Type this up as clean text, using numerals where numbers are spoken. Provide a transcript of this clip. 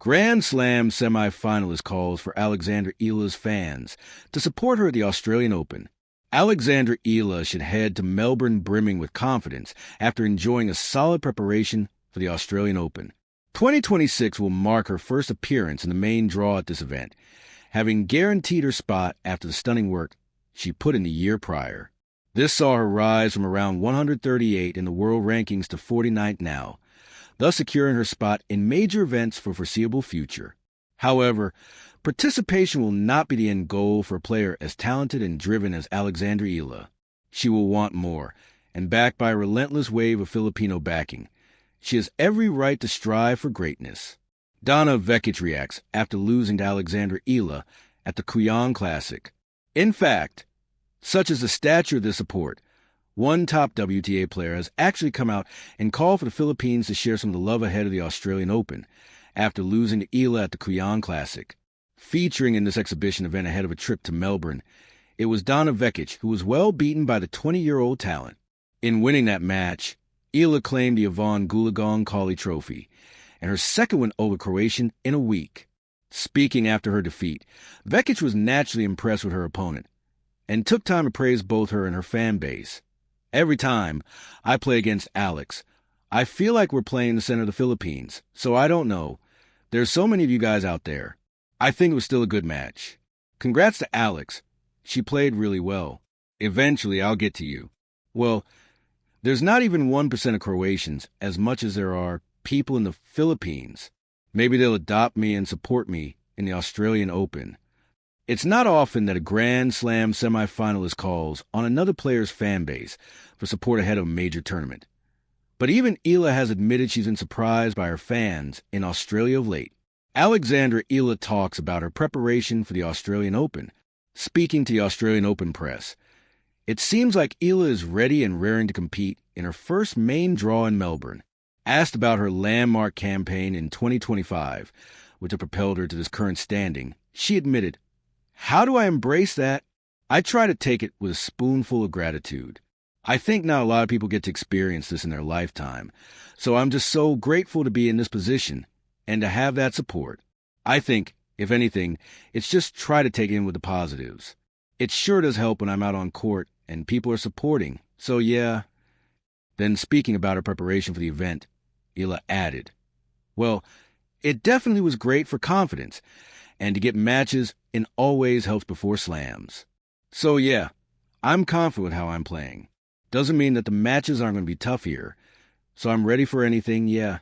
Grand Slam semi-finalist calls for Alexandra Eala's fans to support her at the Australian Open. Alexandra Eala should head to Melbourne brimming with confidence after enjoying a solid preparation for the Australian Open. 2026 will mark her first appearance in the main draw at this event, having guaranteed her spot after the stunning work she put in the year prior. This saw her rise from around 138 in the world rankings to 49th now, thus securing her spot in major events for foreseeable future. However, participation will not be the end goal for a player as talented and driven as Alexandra Eala. She will want more, and backed by a relentless wave of Filipino backing, she has every right to strive for greatness. Donna Vekic reacts after losing to Alexandra Eala at the Kuyang Classic. In fact, such is the stature of this support, one top WTA player has actually come out and called for the Philippines to share some of the love ahead of the Australian Open after losing to Eala at the Kuyang Classic. Featuring in this exhibition event ahead of a trip to Melbourne, it was Donna Vekic who was well beaten by the 20-year-old talent. In winning that match, Eala claimed the Yvonne Goolagong-Cawley Trophy, and her second win over Croatian in a week. Speaking after her defeat, Vekic was naturally impressed with her opponent, and took time to praise both her and her fan base. Every time I play against Alex, I feel like we're playing in the center of the Philippines, so I don't know. There's so many of you guys out there. I think it was still a good match. Congrats to Alex. She played really well. Eventually, I'll get to you. Well, there's not even 1% of Croatians as much as there are people in the Philippines. Maybe they'll adopt me and support me in the Australian Open. It's not often that a Grand Slam semifinalist calls on another player's fan base for support ahead of a major tournament. But even Eala has admitted she's been surprised by her fans in Australia of late. Alexandra Eala talks about her preparation for the Australian Open. Speaking to the Australian Open press, it seems like Eala is ready and raring to compete in her first main draw in Melbourne. Asked about her landmark campaign in 2025, which had propelled her to this current standing, she admitted, "How do I embrace that? I try to take it with a spoonful of gratitude. I think now a lot of people get to experience this in their lifetime, so I'm just so grateful to be in this position and to have that support. I think, if anything, it's just try to take it in with the positives. It sure does help when I'm out on court and people are supporting, so yeah." Then speaking about her preparation for the event, Eala added, "Well, it definitely was great for confidence, and to get matches in always helps before slams. So yeah, I'm confident with how I'm playing. Doesn't mean that the matches aren't going to be tough here, so I'm ready for anything, yeah."